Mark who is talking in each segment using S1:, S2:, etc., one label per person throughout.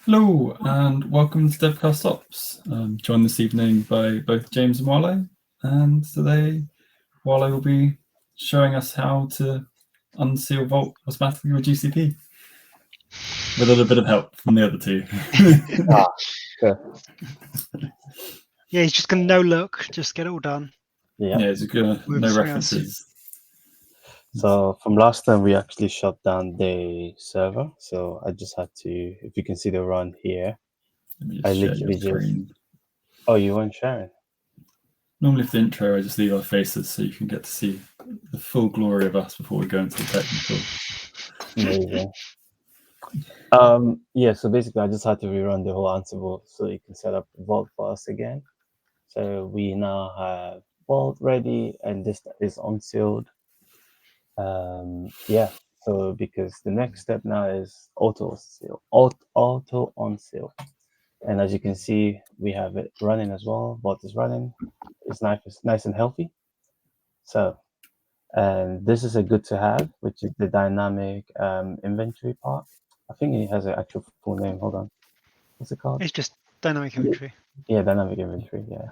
S1: Hello and welcome to Devcast Ops. I'm joined this evening by both James and Wale, and today Wale will be showing us how to unseal Vault automatically with GCP, with a little bit of help from the other two.
S2: Sure.
S3: Yeah, he's just gonna no look, just get it all done.
S2: Yeah.
S1: Yeah, it's good.
S3: With
S1: No
S3: something
S1: references.
S2: So from last time, we actually shut down the server. So I just had to, if you can see the run here,
S1: Let me
S2: I
S1: just share
S2: literally
S1: your screen.
S2: Oh, you weren't sharing?
S1: Normally for the intro, I just leave our faces so you can get to see the full glory of us before we go into the technical.
S2: Amazing. Yeah, so basically I just had to rerun the whole Ansible so you can set up Vault for us again. So we now have Vault ready and this is unsealed. Yeah, so because the next step now is auto unseal. And as you can see, we have it running as well. Vault is running. It's nice and healthy. So, and this is a good to have, which is the dynamic inventory part. I think it has an actual full name. Hold on. What's it called?
S3: It's just dynamic inventory.
S2: Yeah, dynamic inventory. Yeah.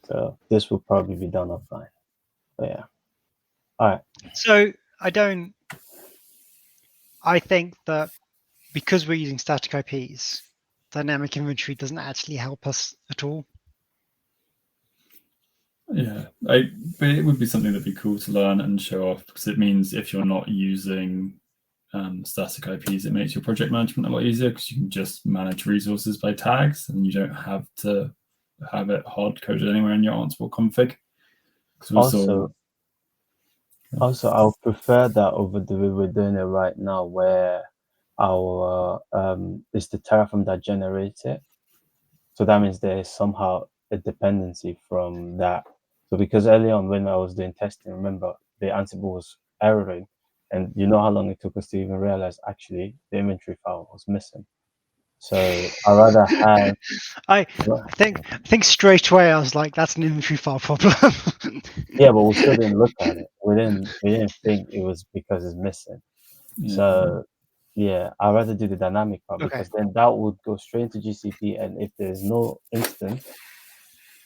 S2: So this will probably be done offline. But yeah. All right.
S3: So I think that because we're using static IPs, dynamic inventory doesn't actually help us at all.
S1: Yeah, but it would be something that'd be cool to learn and show off, because it means if you're not using static IPs, it makes your project management a lot easier, because you can just manage resources by tags and you don't have to have it hard coded anywhere in your Ansible config.
S2: Also, I'll prefer that over the way we're doing it right now, where our it's the Terraform that generates it. So that means there is somehow a dependency from that. So because early on when I was doing testing, remember the Ansible was erroring, and you know how long it took us to even realize actually the inventory file was missing. So I rather have.
S3: I think straight away I was like, that's an inventory file problem.
S2: Yeah, but we still didn't look at it. We didn't think it was because it's missing.
S1: Yeah.
S2: So yeah, I'd rather do the dynamic part,
S3: Okay.
S2: because then that would go straight into GCP, and if there's no instance,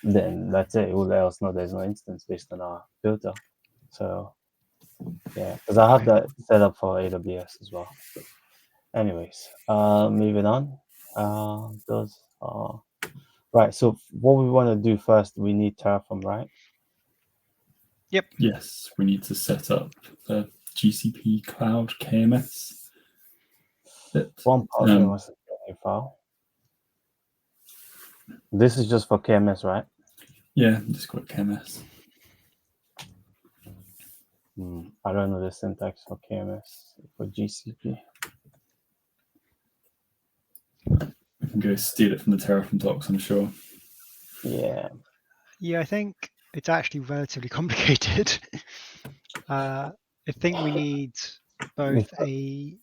S2: then that's it. It will let us know there's no instance based on our filter. So yeah, because I have that set up for AWS as well. Anyways, moving on. Those are right. So what we want to do first, we need Terraform, right?
S3: Yep.
S1: Yes, we need to set up a GCP Cloud KMS bit.
S2: One part was a file. This is just for KMS, right?
S1: Yeah, just call it KMS.
S2: I don't know the syntax for KMS for GCP.
S1: We can go steal it from the Terraform docs, I'm sure.
S2: Yeah.
S3: Yeah, I think it's actually relatively complicated. I think we need both
S2: We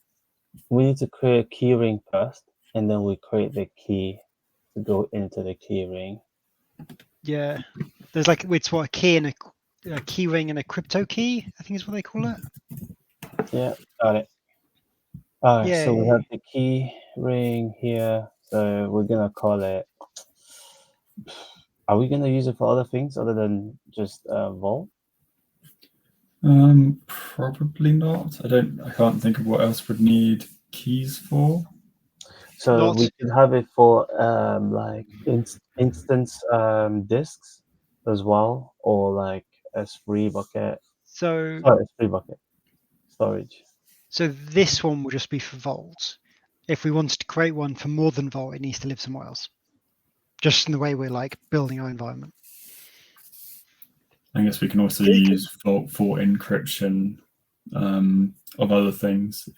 S2: need to create a key ring first, and then we create the key to go into the key ring.
S3: Yeah, there's like it's what a key and a key ring and a crypto key, I think is what they call it.
S2: Yeah, got it. All right, so we have the key ring here. So we're gonna call it. Are we gonna use it for other things other than just Vault?
S1: Probably not. I can't think of what else would need keys for.
S2: So we could have it for like instance disks as well, or like S3 bucket.
S3: So
S2: S3 bucket storage.
S3: So this one will just be for Vault. If we wanted to create one for more than Vault, it needs to live somewhere else. Just in the way we're like building our environment.
S1: I guess we can also use Vault for encryption of other things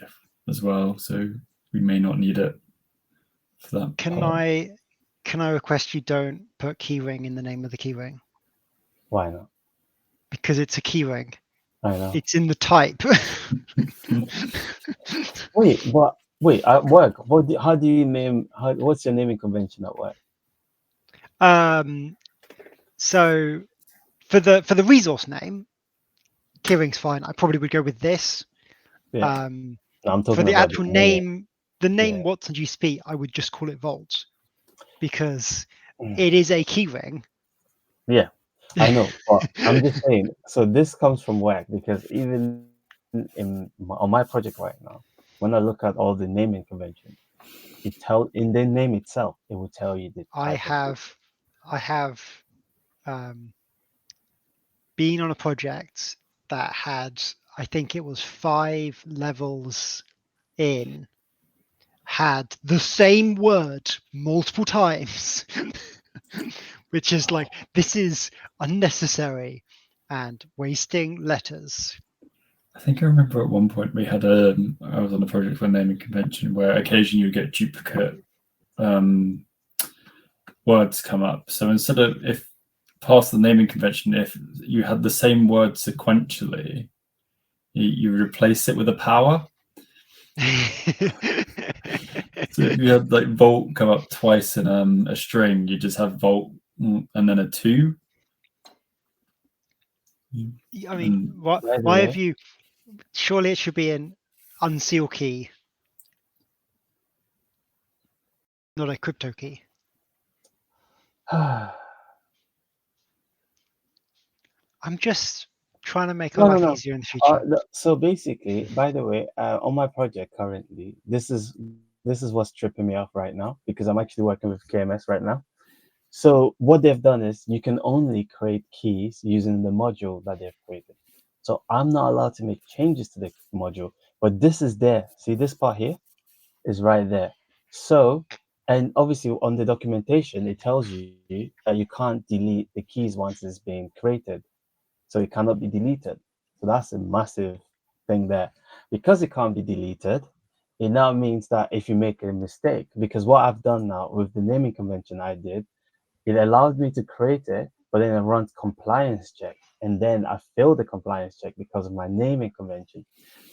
S1: as well. So we may not need it for that.
S3: Can I request you don't put keyring in the name of the keyring?
S2: Why not?
S3: Because it's a keyring.
S2: I know.
S3: It's in the type.
S2: Wait, at work, how do you name? What's your naming convention at work?
S3: So for the resource name, keyring's fine. I probably would go with this.
S2: Yeah. No, I'm talking
S3: for the
S2: about
S3: actual name. the name Watts and GCP, I would just call it Vault because it is a keyring.
S2: Yeah, I know, but I'm just saying. So this comes from work because even on my project right now, when I look at all the naming conventions, in the name itself, it will tell you the type
S3: I have been on a project that had, I think it was 5 levels in, had the same word multiple times, which is like, this is unnecessary and wasting letters.
S1: I think I remember at one point we had I was on a project for a naming convention where occasionally you get duplicate words come up. So instead of, if past the naming convention, if you had the same word sequentially, you replace it with a power. So if you had like Vault come up twice in a string, you just have Vault and then a 2.
S3: I mean, why have you? Surely it should be an unseal key, not a crypto key. I'm just trying to make our life easier in the future.
S2: So basically, by the way, on my project currently, this is what's tripping me off right now because I'm actually working with KMS right now. So what they've done is you can only create keys using the module that they've created. So I'm not allowed to make changes to the module, but this is there. See, this part here is right there. So, and obviously on the documentation, it tells you that you can't delete the keys once it's being created. So it cannot be deleted. So that's a massive thing there. Because it can't be deleted, it now means that if you make a mistake, because what I've done now with the naming convention I did, it allowed me to create it, but then it runs compliance check. And then I failed the compliance check because of my naming convention.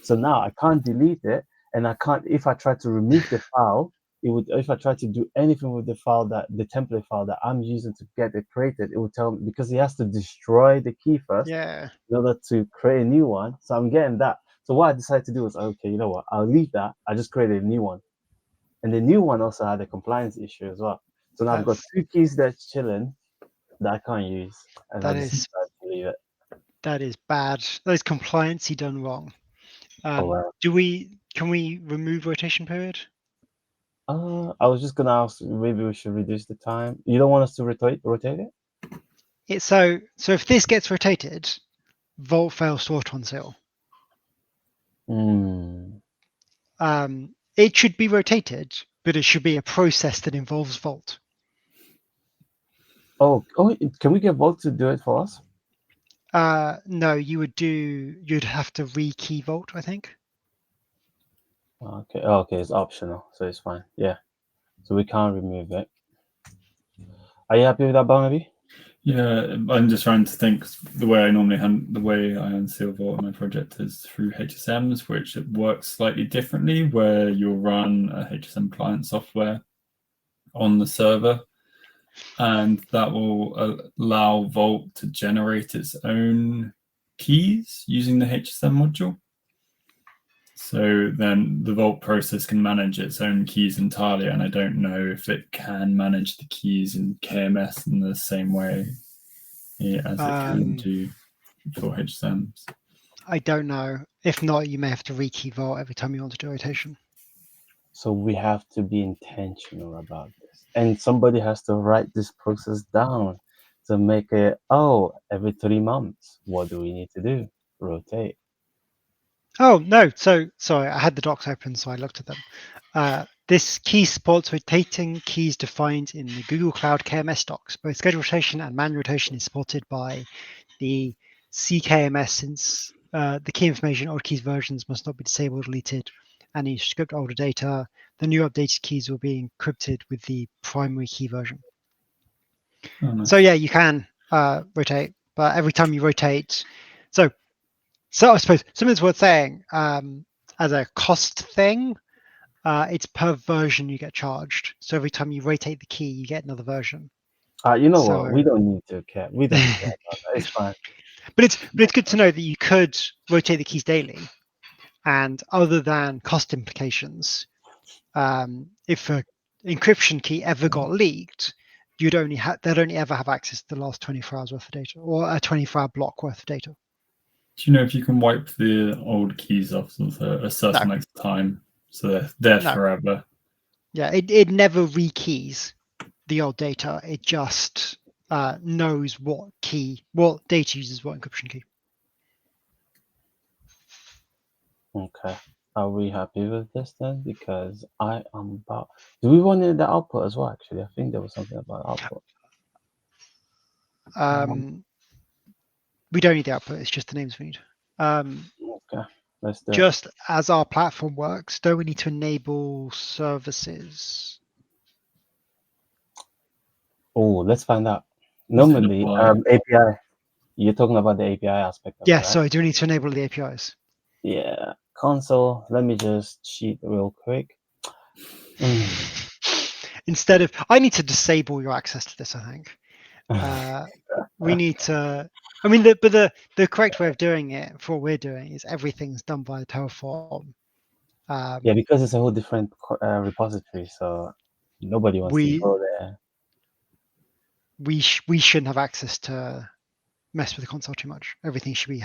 S2: So now I can't delete it. And I can't, if I try to remove the file, if I try to do anything with the file, that the template file that I'm using to get it created, it will tell me, because he has to destroy the key first in order to create a new one. So I'm getting that. So what I decided to do was, okay, you know what, I'll leave that. I just created a new one. And the new one also had a compliance issue as well. So now I've got 2 keys that's chilling that I can't use. And I just decided to leave it.
S3: That is bad. That is compliancy done wrong. Can we remove rotation period?
S2: I was just gonna ask, maybe we should reduce the time. You don't want us to rotate it?
S3: So if this gets rotated, Vault fails to auto unseal. It should be rotated, but it should be a process that involves Vault.
S2: Oh, can we get Vault to do it for us?
S3: No, you'd have to rekey Vault, I think.
S2: Okay, it's optional, so it's fine. Yeah, so we can't remove it. Are you happy with that, Barnaby?
S1: Yeah, I'm just trying to think. The way I unseal Vault on my project is through HSMs, which it works slightly differently, where you'll run a HSM client software on the server, and that will allow Vault to generate its own keys using the HSM module. So then the Vault process can manage its own keys entirely, and I don't know if it can manage the keys in KMS in the same way as it can do for HSMs.
S3: I don't know. If not, you may have to rekey Vault every time you want to do rotation.
S2: So we have to be intentional about this. And somebody has to write this process down to make it, every 3 months, what do we need to do? Rotate.
S3: Oh, no. So, sorry, I had the docs open, so I looked at them. This key supports rotating keys defined in the Google Cloud KMS docs. Both scheduled rotation and manual rotation is supported by the CKMS, since the key information, old keys versions must not be disabled or deleted, and you script older data. The new updated keys will be encrypted with the primary key version.
S1: Oh, nice.
S3: So yeah, you can rotate, but every time you rotate, so I suppose something's worth saying as a cost thing. It's per version you get charged. So every time you rotate the key, you get another version.
S2: You know what? We don't need to care. We don't care about that. It's fine.
S3: But it's good to know that you could rotate the keys daily, and other than cost implications, if an encryption key ever got leaked, they'd only ever have access to the last 24 hours worth of data, or a 24-hour block worth of data.
S1: Do you know if you can wipe the old keys off for a certain length of time, so they're there forever?
S3: Yeah, it never rekeys the old data. It just knows what data uses what encryption key.
S2: Okay. Are we happy with this then? Because I am about. Do we want the output as well? Actually, I think there was something about output.
S3: We don't need the output. It's just the names we need.
S2: Okay. Let's do
S3: just it. As our platform works, don't we need to enable services?
S2: Oh, let's find out. Normally, API. You're talking about the API aspect of it, right?
S3: Sorry, do we need to enable the APIs?
S2: Yeah. Console. Let me just cheat real quick.
S3: Instead of, I need to disable your access to this, I think. We need to, I mean, the correct way of doing it for what we're doing is everything's done by Terraform.
S2: Yeah, because it's a whole different repository, so nobody wants to go there.
S3: We shouldn't have access to mess with the console too much. Everything should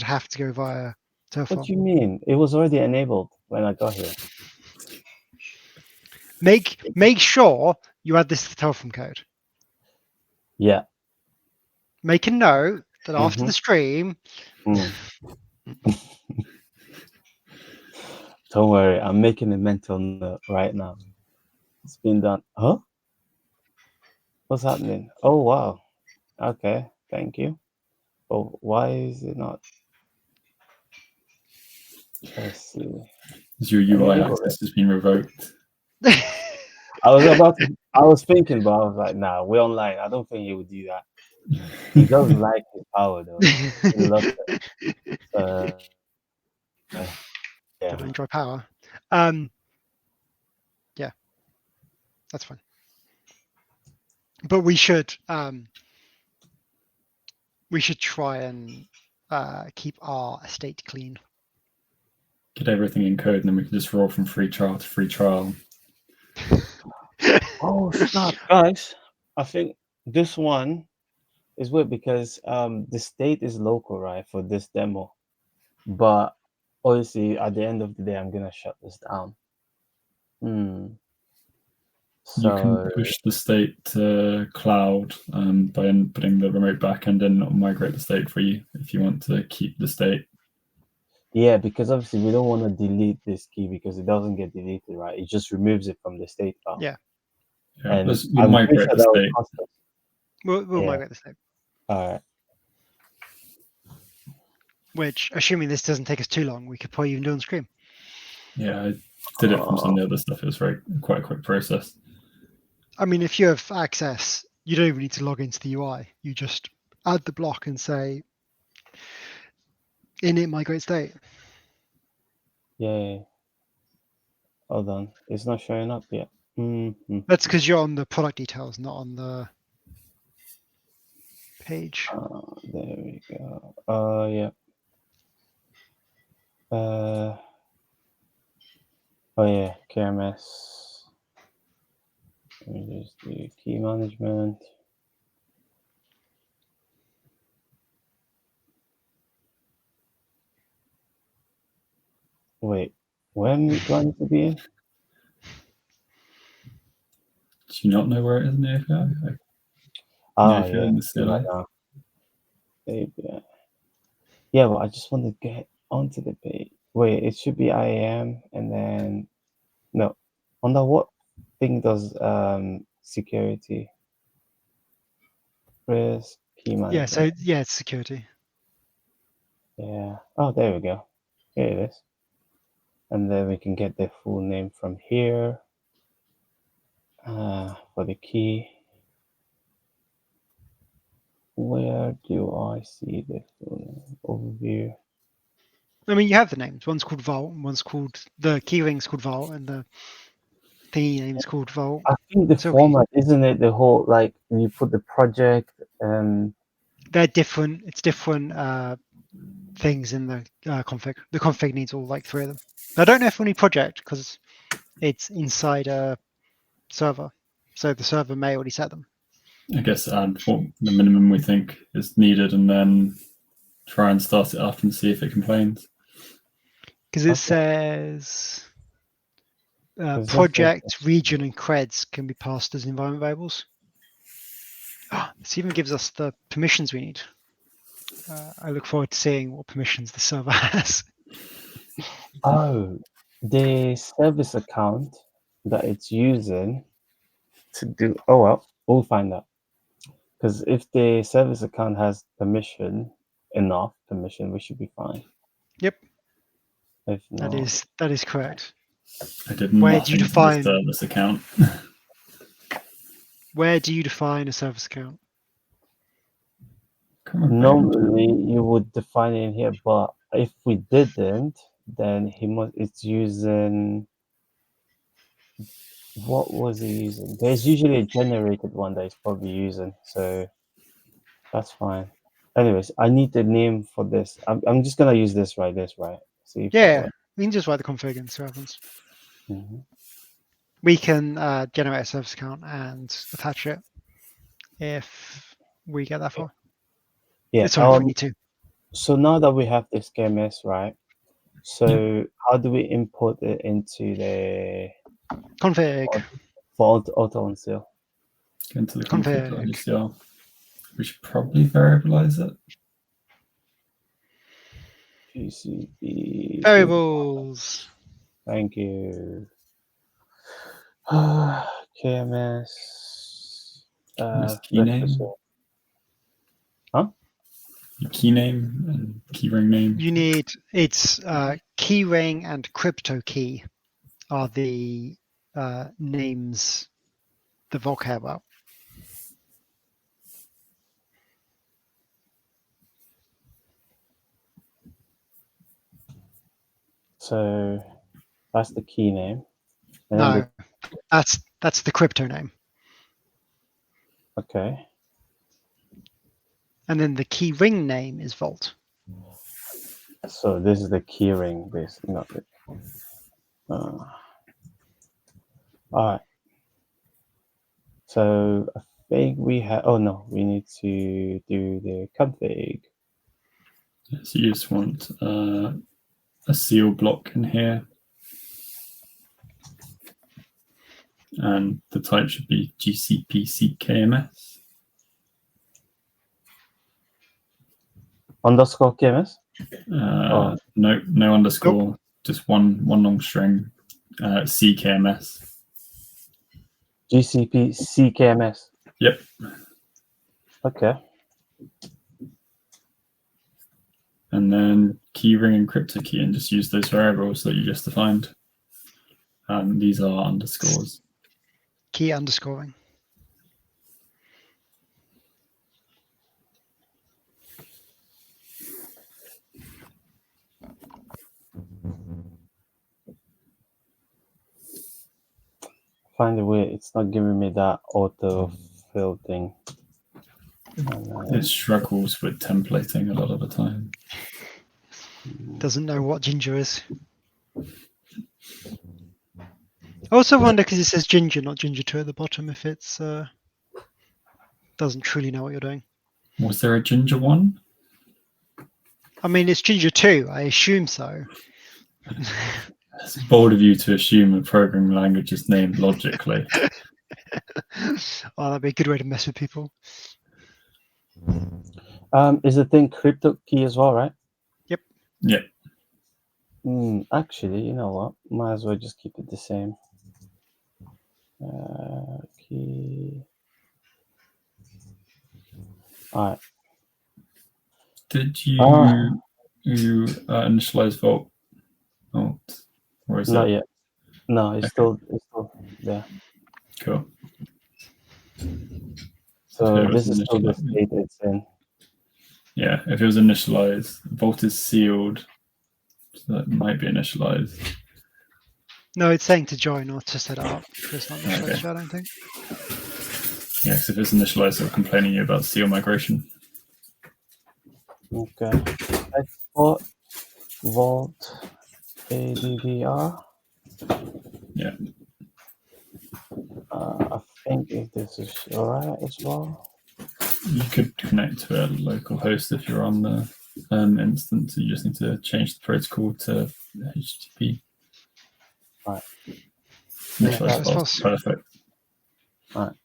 S3: have to go via Terraform.
S2: What do you mean? It was already enabled when I got here.
S3: Make sure you add this to the Terraform code.
S2: Yeah.
S3: Make a note that after the stream.
S2: Don't worry, I'm making a mental note right now. It's been done. Huh? What's happening? Oh wow. Okay, thank you. Oh, why is it not? Let's see.
S1: Your UI access has been revoked.
S2: I was thinking, but I was like, nah, we're online. I don't think he would do that. He doesn't like his power though. He loves it. Yeah.
S3: Don't enjoy power. Yeah, that's fine. But we should try and keep our estate clean.
S1: Get everything in code, and then we can just roll from free trial to free trial.
S2: Oh snap, guys! I think this one is weird because the state is local, right, for this demo, but obviously at the end of the day, I'm gonna shut this down.
S1: You can push the state to cloud by inputting the remote backend and it'll migrate the state for you if you want to keep the state.
S2: Yeah, because obviously we don't want to delete this key because it doesn't get deleted, right? It just removes it from the state file.
S3: Yeah.
S2: And
S1: we'll migrate the state.
S3: We'll migrate the state.
S2: All right.
S3: Which, assuming this doesn't take us too long, we could probably even do on screen.
S1: Yeah, I did it from some of the other stuff. It was quite a quick process.
S3: I mean, if you have access, you don't even need to log into the UI. You just add the block and say, init migrate state.
S2: Yeah. Hold on. It's not showing up yet.
S3: That's because you're on the product details, not on the page.
S2: There we go. Yeah. Oh yeah, KMS. Let me just do key management. Wait, when do I need to be in?
S1: Do you not know where it is in the API?
S2: API. Yeah, but I just want to get onto the page. Wait, it should be IAM and then no. Under what thing does security? Risk, key management.
S3: It's security.
S2: Yeah. Oh, there we go. Here it is. And then we can get the full name from here. For the key. Where do I see the full name? Overview.
S3: I mean, you have the names. One's called Vault, and one's called the key ring's called Vault, and the thingy name is called Vault.
S2: I think the format, isn't it? The whole like you put the project and
S3: they're different. It's different things in the config. The config needs all like three of them. I don't know if we need project because it's inside a server, so the server may already set them.
S1: I guess add what the minimum we think is needed, and then try and start it up and see if it complains.
S3: Because it says project, region, and creds can be passed as environment variables. This even gives us the permissions we need. I look forward to seeing what permissions the server has.
S2: Oh, the service account that it's using to do. Oh well, we'll find out. Because if the service account has enough permission, we should be fine.
S3: Yep.
S2: If not,
S3: that is correct.
S1: I did
S3: Where do you
S1: nothing
S3: define
S1: to the service account.
S3: Where do you define a service account?
S2: Normally you would define it in here, but if we didn't, then it's using. What was he using? There's usually a generated one that he's probably using, so that's fine. Anyways, I need the name for this. I'm just gonna use this right. See if
S3: we can just write the config and see what happens.
S2: Mm-hmm.
S3: We can generate a service account and attach it if we get that far.
S2: Yeah.
S3: It's only if we need to.
S2: So now that we have this KMS, right? So how do we import it into the
S3: config
S2: for auto unseal?
S1: Go into the config. We should probably variabilize it.
S2: GCP
S3: variables.
S2: Thank you. KMS.
S1: Key name.
S2: Huh?
S1: Your key name and keyring name.
S3: You need keyring and crypto key are the names the Vault care about.
S2: So that's the key name. And
S3: no, that's the crypto name.
S2: Okay.
S3: And then the key ring name is Vault.
S2: So this is the key ring, basically. Not it. All right. So I think we have. Oh no, we need to do the config.
S1: So you just want a seal block in here, and the type should be GCP CKMS.
S2: Underscore KMS?
S1: No underscore. Nope. Just one long string. CKMS.
S2: GCP CKMS.
S1: Yep.
S2: Okay.
S1: And then keyring and crypto key, and just use those variables that you just defined. These are underscores.
S3: Key underscoring.
S2: Find a way. It's not giving me that auto fill thing.
S1: It struggles with templating a lot of the time.
S3: Doesn't know what ginger is. I also wonder, because it says ginger, not ginger 2 at the bottom, if it's doesn't truly know what you're doing.
S1: Was there a ginger one?
S3: I mean, it's ginger 2. I assume so.
S1: It's bold of you to assume a programming language is named logically.
S3: Oh, that'd be a good way to mess with people.
S2: Is the thing crypto key as well, right?
S3: Yep.
S1: Yep.
S2: Actually, you know what? Might as well just keep it the same. Key. All right.
S1: Did you initialize Vault? Or is
S2: Not
S1: it?
S2: yet. No, it's still there.
S1: Cool.
S2: So this is still the state it's in.
S1: Yeah, if it was initialized, Vault is sealed, so that might be initialized.
S3: No, it's saying to join or to set it up. It's not initialized, I don't think.
S1: Yeah, because if it's initialized, it'll complaining you about seal migration.
S2: Okay. Export Vault ADDR.
S1: Yeah.
S2: I think if this is alright as well.
S1: You could connect to a local host if you're on the instance. You just need to change the protocol to HTTP.
S2: Right.
S1: Looks like that's perfect.
S2: Right.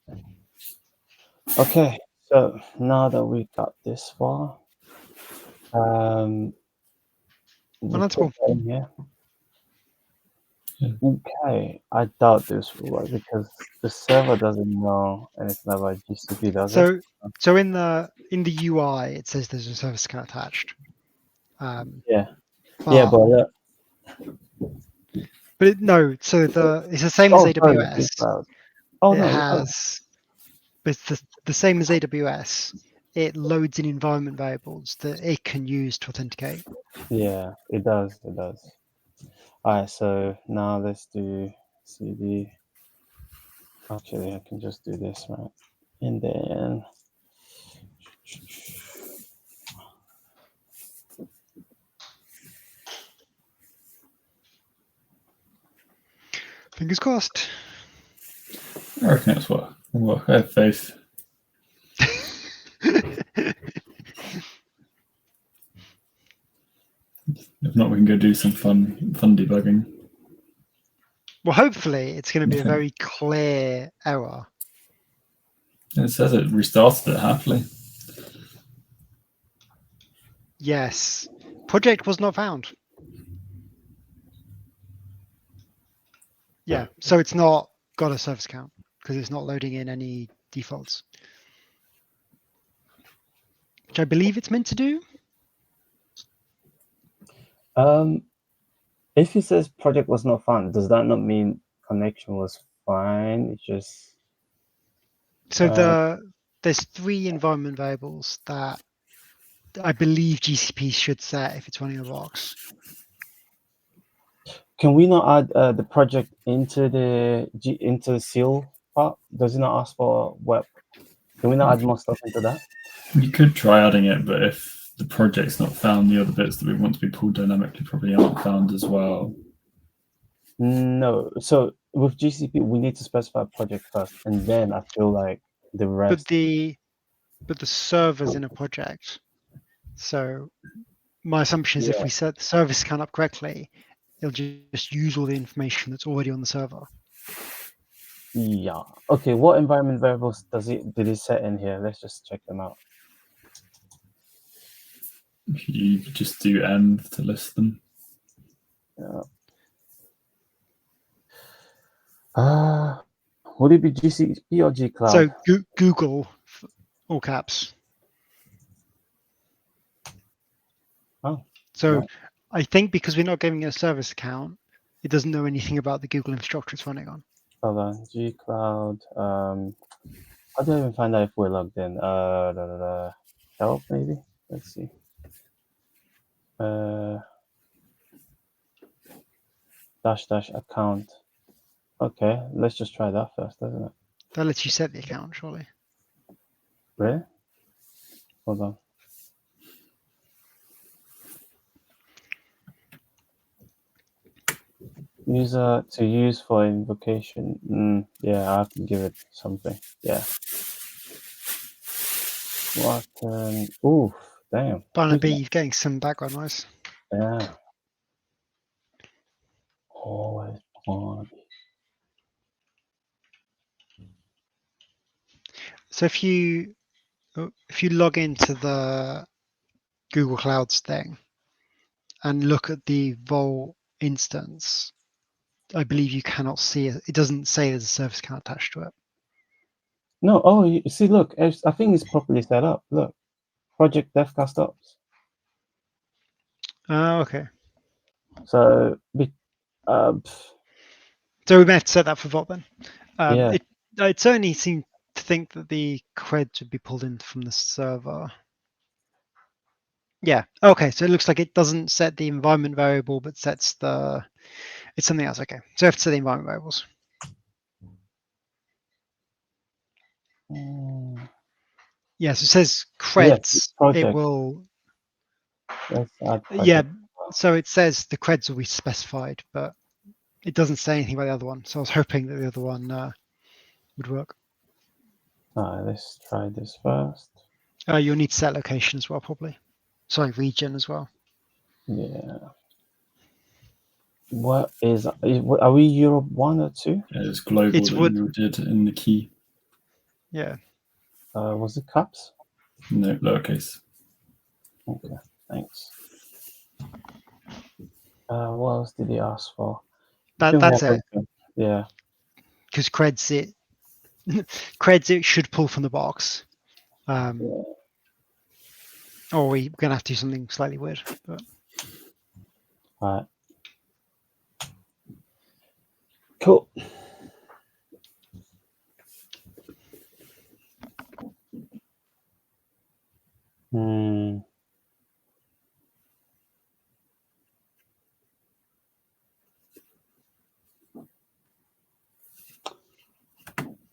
S2: Okay, so now that we got this far,
S3: that's cool.
S2: Yeah. Okay, I doubt this will work because the server doesn't know anything about GCP, does it?
S3: So in the UI, it says there's a service account attached.
S2: Yeah. Yeah, but
S3: no. So it's the same as AWS.
S2: Sorry,
S3: But it's the same as AWS. It loads in environment variables that it can use to authenticate.
S2: Yeah, it does. It does. All right, so now let's do CD. Actually, I can just do this, right? And then
S3: Fingers crossed.
S1: I reckon that's what I have faith. If not, we can go do some fun debugging.
S3: Well, hopefully it's going to be a very clear error.
S1: It says it restarted it happily.
S3: Yes. Project was not found. Yeah, so it's not got a service account because it's not loading in any defaults, which I believe it's meant to do.
S2: If it says project was not found, does that not mean connection was fine? It's just
S3: so there's 3 environment variables that I believe GCP should set if it's running a box.
S2: Can we not add the project into the seal part? Does it not ask for web? Can we not add more stuff into that?
S1: You could try adding it, but if the project's not found, the other bits that we want to be pulled dynamically probably aren't found as well.
S2: No. So with GCP, we need to specify project first, and then I feel like the rest.
S3: But the server's in a project. So my assumption is if we set the service account up correctly, it'll just use all the information that's already on the server.
S2: Yeah. Okay. What environment variables did it set in here? Let's just check them out.
S1: You just do env to list them.
S2: Yeah. Would it be GCP or G-Cloud?
S3: So Google, all caps.
S2: Oh.
S3: So
S2: right.
S3: I think because we're not giving it a service account, it doesn't know anything about the Google infrastructure it's running on.
S2: Hold on. G-Cloud. How do I even find out if we're logged in? Help maybe? Let's see. Dash account. Okay, let's just try that first, doesn't it?
S3: That lets you set the account, surely.
S2: Really? Hold on. User to use for invocation. Yeah, I have to give it something. Yeah. What? Oof, damn.
S3: Barnaby, you're getting some background noise.
S2: Yeah. Always Barnaby.
S3: So if you log into the Google Clouds thing and look at the Vault instance, I believe you cannot see it. It doesn't say there's a service account attached to it.
S2: No, oh, you see, look, I think it's properly set up. Look, project devcast ops.
S3: Okay.
S2: So,
S3: so we may have to set that for Vault then.
S2: Yeah.
S3: It certainly seemed to think that the creds would be pulled in from the server. Yeah. Okay. So it looks like it doesn't set the environment variable, but sets it's something else. Okay. So I have to set the environment variables. Yes, it says creds.
S2: Project.
S3: It will.
S2: Let's add
S3: Yeah. So it says the creds will be specified, but it doesn't say anything about the other one. So I was hoping that the other one would work.
S2: All right, let's try this first.
S3: You'll need set location as well, probably. Sorry, region as well.
S2: Yeah. What is, are we Europe 1 or 2?
S1: It's global
S3: It's
S1: that
S3: what-
S1: you did in the key.
S3: Yeah.
S2: Was it caps?
S1: No, lowercase.
S2: Okay, thanks. What else did he ask for?
S3: That's it.
S2: Yeah.
S3: Because creds it should pull from the box.
S2: Yeah.
S3: Or we're going to have to do something slightly weird. But...
S2: All right. Cool.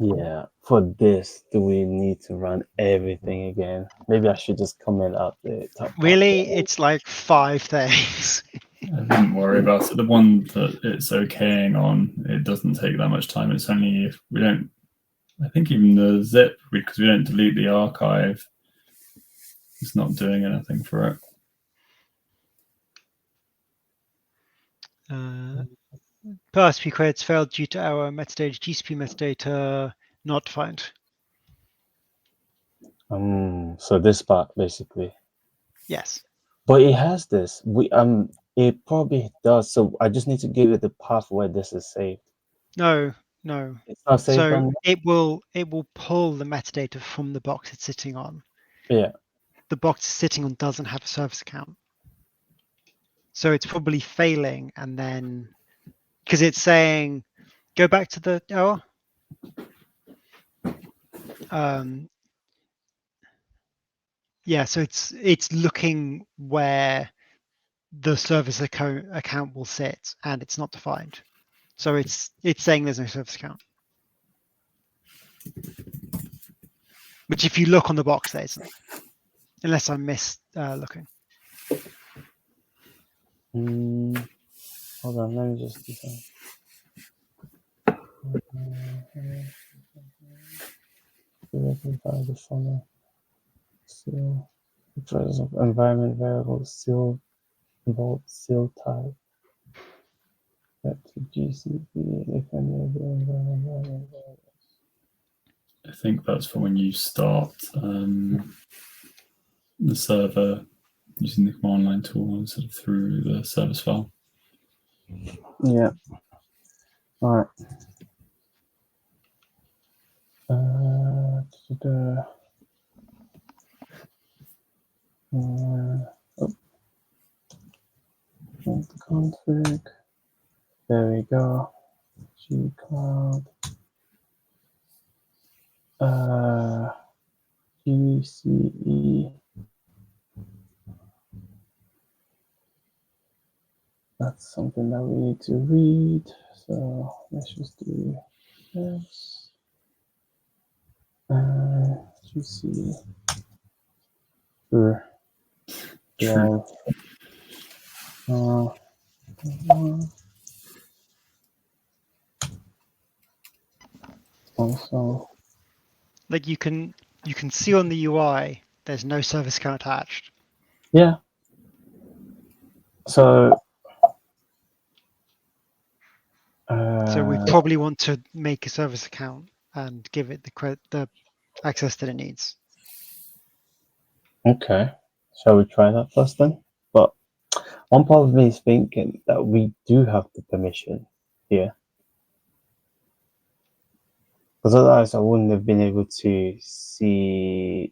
S2: Yeah, for this, do we need to run everything again? Maybe I should just comment out the top.
S3: Really, it's like 5 things.
S1: I wouldn't worry about it. The one that it's okaying on, it doesn't take that much time. It's only if we don't, I think even the zip, because we don't delete the archive, it's not doing anything for it.
S3: PRSP credits failed due to our metadata, GCP metadata not defined.
S2: So this part basically.
S3: Yes.
S2: But it has this. It probably does. So I just need to give it the path where this is saved.
S3: No.
S2: It's not saved
S3: So
S2: on.
S3: it will pull the metadata from the box it's sitting on.
S2: Yeah.
S3: The box it's sitting on doesn't have a service account. So it's probably failing, and then because it's saying go back to the error. Yeah, so it's looking where the service account will sit, and it's not defined. So it's saying there's no service account. Which if you look on the box, there isn't. Unless I missed looking.
S2: Hold on, let me just do something. The follow. Seal. Choices of environment variables, seal, vault, seal type. Set to GCP if any of the environment variables.
S1: I think that's for when you start the server using the command line tool instead of through the service file.
S2: Yeah. All right. Config. There we go. G cloud. GCE. That's something that we need to read. So let's just do this. GCE. Sure.
S1: True.
S2: Also,
S3: Like you can see on the UI, there's no service account attached.
S2: yeah. So
S3: we probably want to make a service account and give it the access that it needs.
S2: Okay. Shall we try that first then? But one part of me is thinking that we do have the permission here. Because otherwise I wouldn't have been able to see.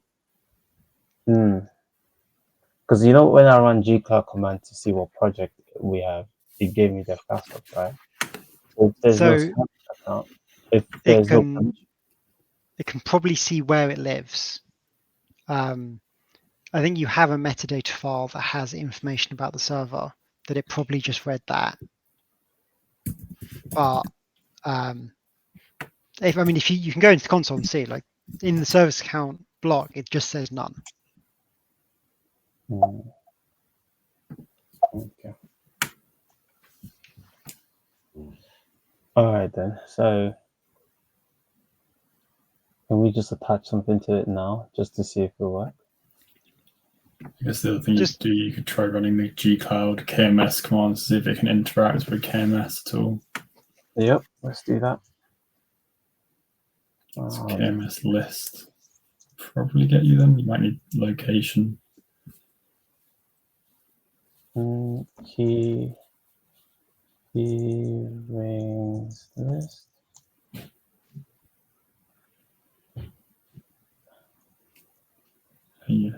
S2: Because you know when I run gcloud command to see what project we have, it gave me the password, right? So if there's no service account, if there's no permission,
S3: it can probably see where it lives. I think you have a metadata file that has information about the server that it probably just read that. But if you can go into the console and see, like in the service account block, it just says none.
S2: Okay. All right then. So can we just attach something to it now, just to see if it works?
S1: I guess the other thing you could do, you could try running the gcloud KMS command to see if it can interact with KMS at all.
S2: Yep, let's do that.
S1: So KMS list probably get you them. You might need location.
S2: Key rings list.
S1: Yeah.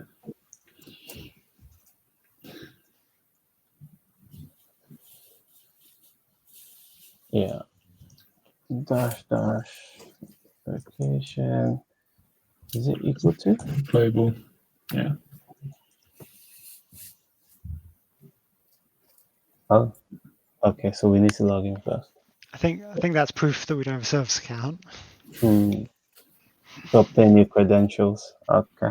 S2: Yeah. Dash location. Is it equal to
S1: global? Yeah.
S2: Oh, okay. So we need to log in first.
S3: I think that's proof that we don't have a service account.
S2: To obtain your credentials. Okay.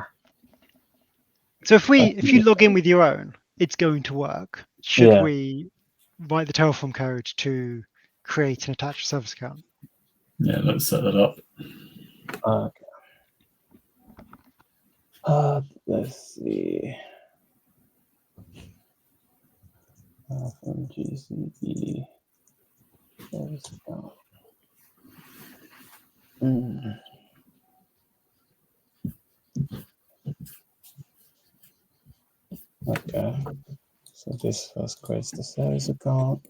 S3: So if you log in with your own, it's going to work. Should we write the Terraform code to create and attach a service account?
S1: Yeah, let's set that up.
S2: Okay. Let's see. From GCP service account. Okay. So this first creates the service account,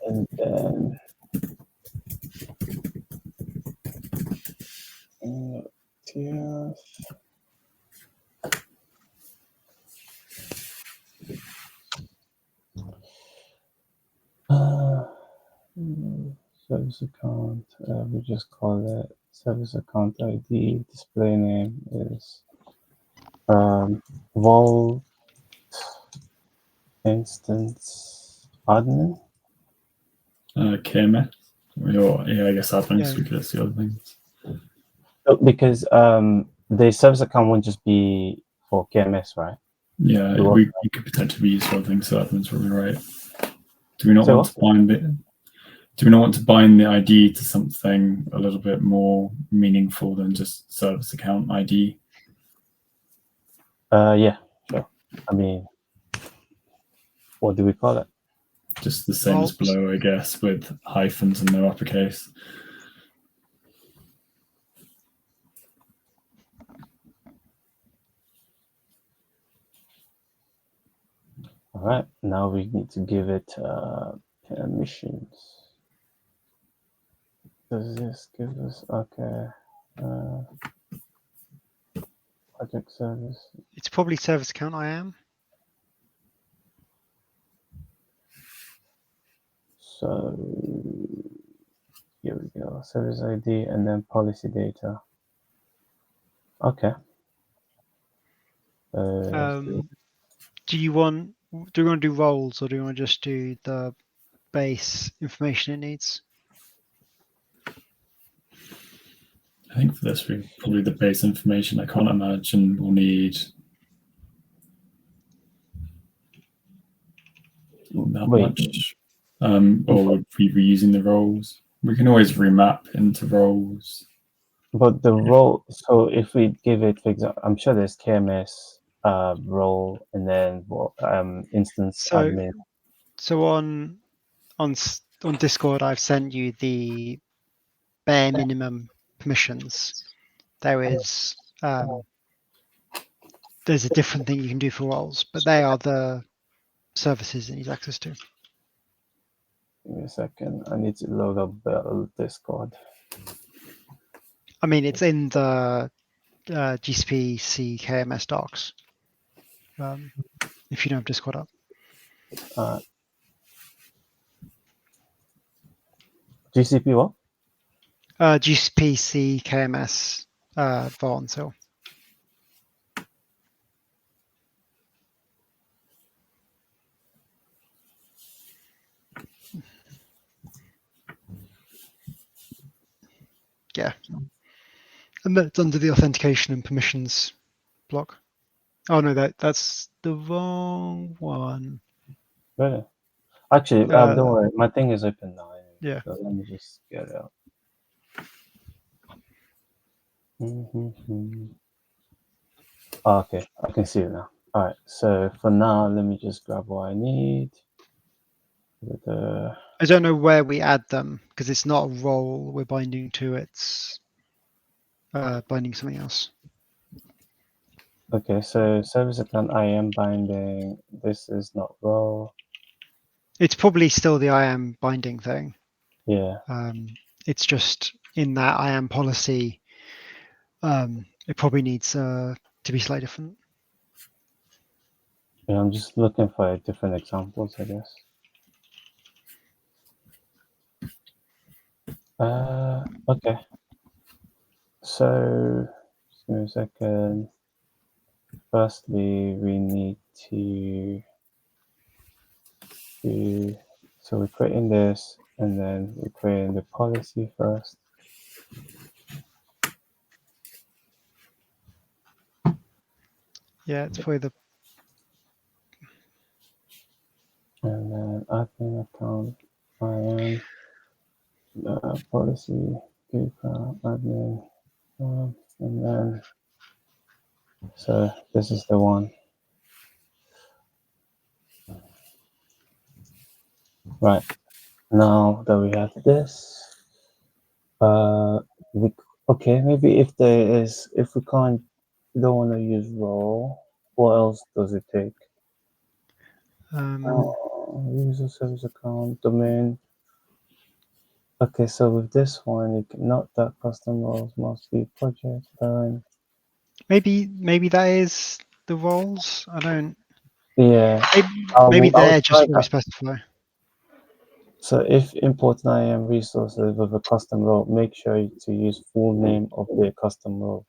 S2: and then TF. Service account, we just call it service account ID. Display name is Vault instance admin.
S1: KMS. Yeah, I guess admins, we could list the other things.
S2: Because the service account won't just be for KMS, right?
S1: Yeah, it could potentially be used for other things, so admin's probably right. Do we not want to bind it? Do we not want to bind the ID to something a little bit more meaningful than just service account ID?
S2: Yeah, sure. I mean, what do we call it?
S1: Just the same as below, I guess, with hyphens and no uppercase.
S2: All right, now we need to give it permissions. Does this give us, okay, project service?
S3: It's probably service account IAM.
S2: So here we go, service ID and then policy data. Okay.
S3: Do you want to do roles, or do you want to just do the base information it needs?
S1: I think for this, we probably the base information. I can't imagine we'll need that much. Or would we be using the roles? We can always remap into roles.
S2: But the role, so if we give it, for example, I'm sure there's KMS role and then instance admin.
S3: So on Discord, I've sent you the bare minimum permissions. There is there's a different thing you can do for roles, but they are the services it needs access to.
S2: Give me a second. I need to load up Discord.
S3: I mean, it's in the GCP C KMS docs. If you don't have Discord up.
S2: GCP what?
S3: GCP C KMS Vault unseal. Yeah. And that's under the authentication and permissions block. Oh no, that's the wrong one.
S2: Really? Actually, don't worry. My thing is open now.
S3: Yeah.
S2: So let me just get it out. Okay, I can see it now. All right, so for now, let me just grab what I need.
S3: I don't know where we add them because it's not a role we're binding to. It's binding something else.
S2: Okay, so service account IAM binding. This is not role.
S3: It's probably still the IAM binding thing.
S2: Yeah.
S3: It's just in that IAM policy. It probably needs to be slightly different.
S2: Yeah, I'm just looking for different examples, I guess. Okay. So, just give me a second. Firstly, we need to do, so we're creating this, and then we're creating the policy first.
S3: Yeah, it's probably the.
S2: And then admin account, IAM, policy, Google admin, and then, so this is the one. Right, now that we have this, okay, maybe if we don't want to use role, what else does it take? User service account, domain. Okay, so with this one, you can note that custom roles must be project done.
S3: Maybe that is the roles. I don't.
S2: Yeah.
S3: Maybe they're just what we specify.
S2: So if importing IAM resources with a custom role, make sure to use full name of the custom role.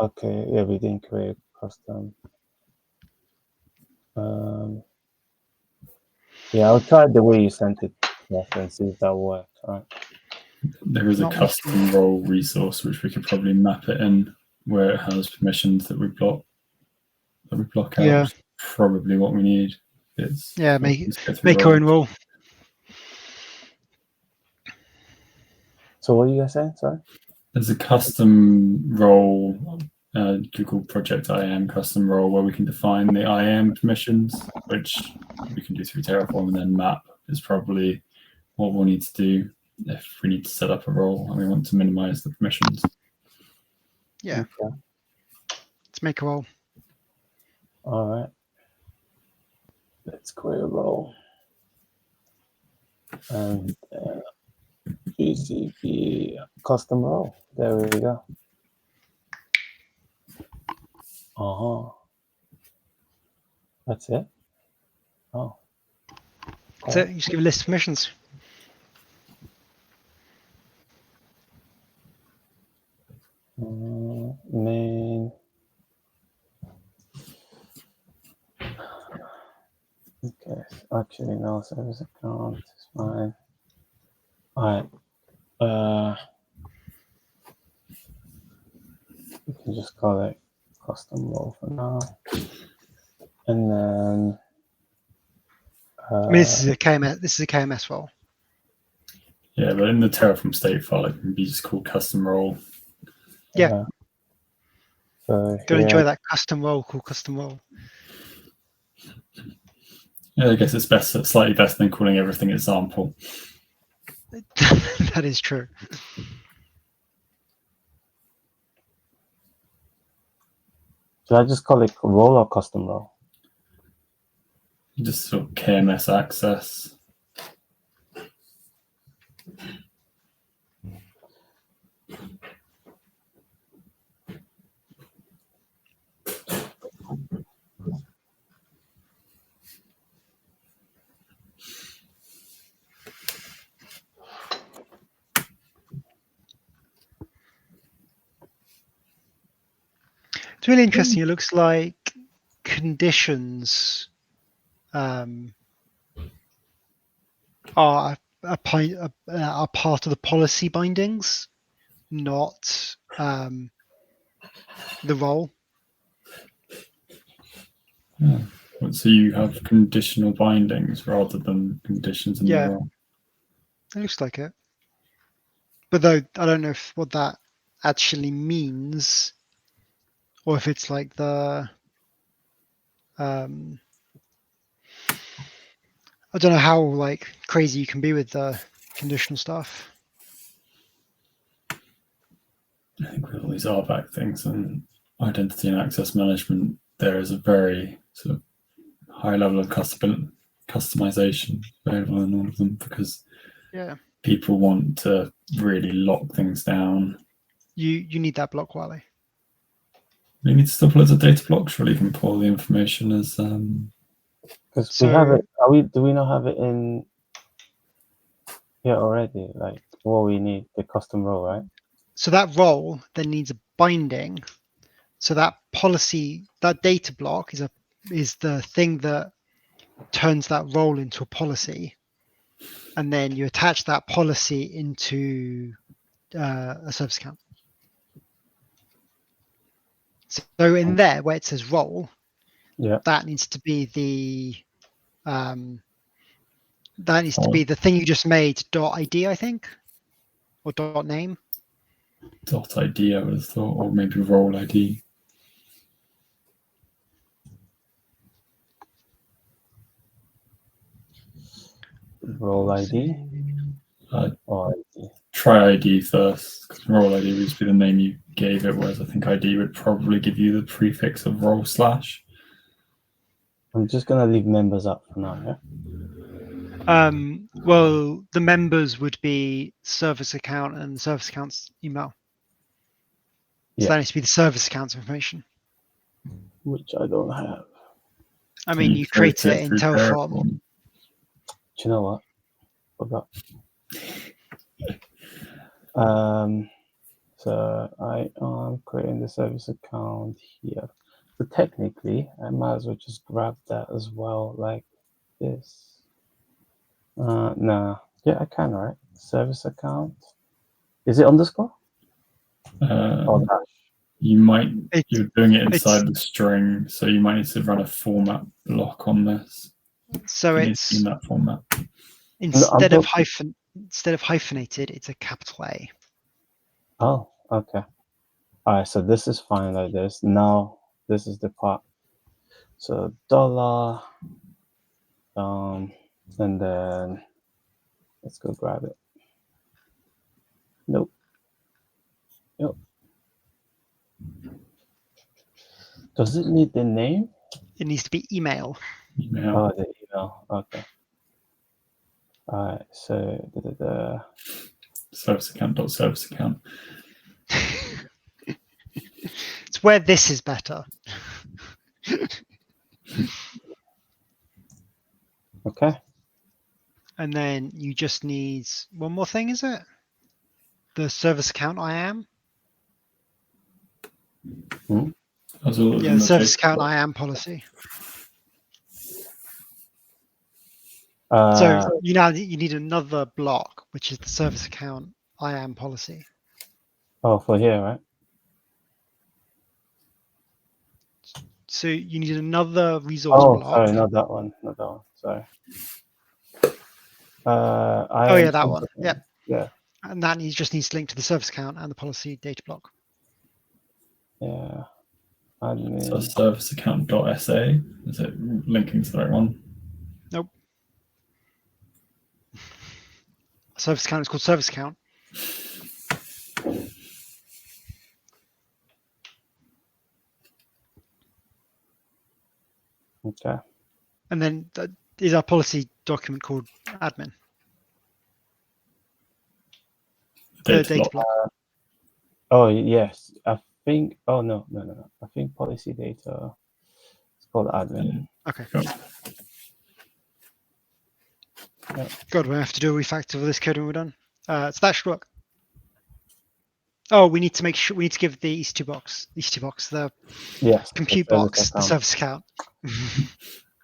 S2: Okay, yeah, we didn't create custom. Yeah, I'll try the way you sent it, and see if that works. All right.
S1: There is a custom role resource which we could probably map it in where it has permissions that we block out.
S3: Yeah.
S1: Probably what we need.
S3: Make our own role.
S2: So what are you guys saying? Sorry.
S1: There's a custom role, Google Project IAM custom role where we can define the IAM permissions, which we can do through Terraform, and then map is probably what we'll need to do if we need to set up a role and we want to minimize the permissions.
S3: Yeah. Okay. Let's make a role.
S2: All right. Let's create a role. And GCP custom role. There we go. That's it. Oh.
S3: That's it. You just give a list of permissions.
S2: Main. Okay. Actually, no service account is fine. All right. We can just call it custom role for now. And then
S3: this is a KMS role.
S1: Yeah, but in the Terraform state file, it can be just called custom role.
S3: Yeah.
S2: So
S3: don't enjoy that custom role called custom role.
S1: Yeah, I guess it's slightly better than calling everything example.
S3: That is true.
S2: Should I just call it role or custom role?
S1: Just sort of KMS access.
S3: It's really interesting. It looks like conditions are part of the policy bindings, not the role.
S1: So you have conditional bindings rather than conditions in the role.
S3: It looks like it. But though I don't know what that actually means, or if it's like the I don't know how like crazy you can be with the conditional stuff.
S1: I think with all these RBAC things and identity and access management, there is a very sort of high level of customization available in all of them, because people want to really lock things down.
S3: You need that block, Wally.
S1: You need to still pull it as a data block. Surely you can pull the information as
S2: because we have it. Do we not have it in here already? Like what we need, the custom role, right?
S3: So that role then needs a binding. So that policy, that data block is the thing that turns that role into a policy, and then you attach that policy into a service account. So in there where it says role, that needs to be the thing you just made .id, I think, or .name.
S1: .id, I would have thought, or maybe role ID.
S2: Role ID?
S1: Or ID? Try ID first, because role ID would just be the name you gave it, whereas I think ID would probably give you the prefix of role /.
S2: I'm just going to leave members up for now, yeah?
S3: Well, the members would be service account and service account's email. So that needs to be the service account's information.
S2: Which I don't have.
S3: I mean, you create it in Terraform.
S2: Do you know what? Forgot. So I am creating the service account here. So technically, I might as well just grab that as well, like this. No. Yeah, I can, right? Service account. Is it underscore? Or dash?
S1: You're doing it inside the string, so you might need to run a format block on this.
S3: So it's
S1: in that format.
S3: Instead of hyphenated, it's a capital A.
S2: Oh, okay. All right, so this is fine like this. Now this is the part. So $, and then let's go grab it. Nope. Does it need the name?
S3: It needs to be email.
S2: Oh, the email. Okay. All right. So
S1: service account. Service account.
S3: It's where this is better.
S2: Okay.
S3: And then you just need one more thing, is it? The service account IAM. The service account IAM policy. So you need another block, which is the service account IAM policy.
S2: Oh, for here, right?
S3: So you need another resource block.
S2: Oh, sorry, not that one. Sorry.
S3: That one. Yeah.
S2: Yeah.
S3: And that just needs to link to the service account and the policy data block.
S2: Yeah.
S1: So service account.sa, is it linking to the right one?
S3: Nope. Service account is called service account.
S2: Okay.
S3: And then is our policy document called admin?
S1: Data
S3: block.
S2: Oh, yes. I think, no. I think policy data, it's called admin.
S3: Okay.
S1: Cool.
S3: Yeah. God, we have to do a refactor for this code when we're done. So that should work. Oh, we need to make sure, we need to give the EC2 box, the compute box, the service account.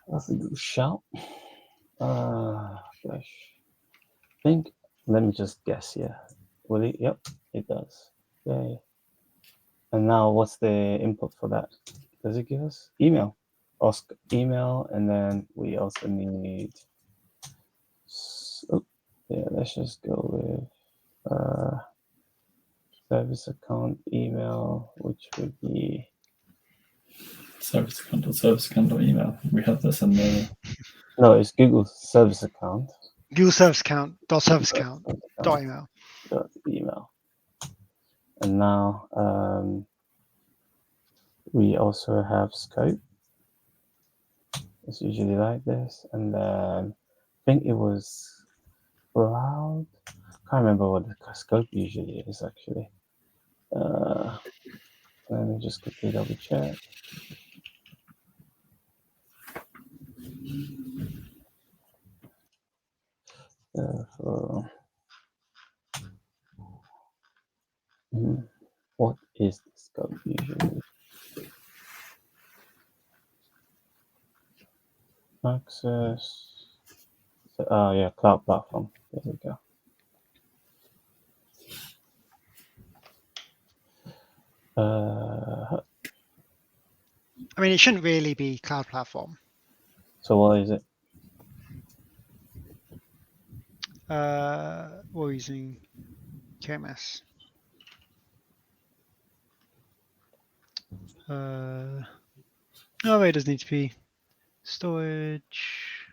S2: That's a good shout. Gosh. I think, let me just guess here. Will it? Yep, it does. Yay. And now what's the input for that? Does it give us email? Email, and then we also need Yeah, let's just go with service account email, which would be
S1: service account email. We have this in the.
S2: no, it's Google service account.
S3: Google service account dot service account dot email.
S2: Email. And now we also have scope. It's usually like this, and then I think it was cloud. Can't remember what the scope usually is actually. Let me just quickly double check. What is the scope usually? Access. So, yeah, cloud platform. There we go.
S3: I mean, it shouldn't really be cloud platform.
S2: So what is it?
S3: We're using KMS. No, it doesn't need to be storage.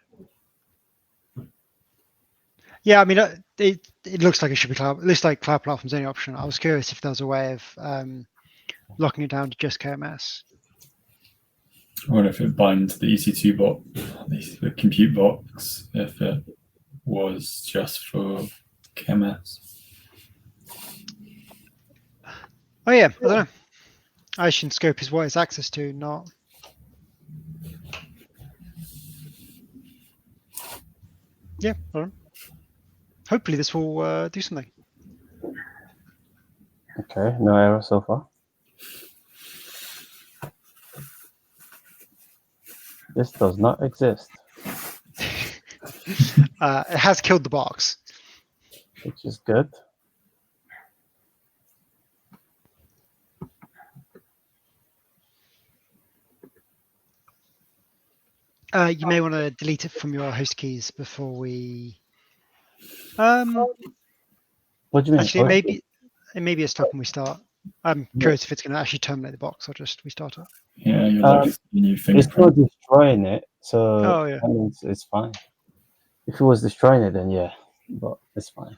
S3: Yeah, I mean, it looks like it should be cloud. It looks like cloud platform's the only option. I was curious if there was a way of locking it down to just KMS.
S1: I wonder if it binds to the EC2 bot, the compute box, if it was just for KMS.
S3: Oh yeah, I don't know. I assume scope is what it's access to, not. Yeah, I don't know. Hopefully this will do something.
S2: Okay, no error so far. This does not exist.
S3: It has killed the box.
S2: Which is good.
S3: You may want to delete it from your host keys before we.
S2: What do you mean?
S3: Actually, it may be a stop when we start. I'm curious if it's going to actually terminate the box or just restart it.
S1: Yeah, you're like a new fingerprint.
S2: It's not destroying it, so
S3: yeah.
S2: that means it's fine. If it was destroying it, then yeah, but it's fine.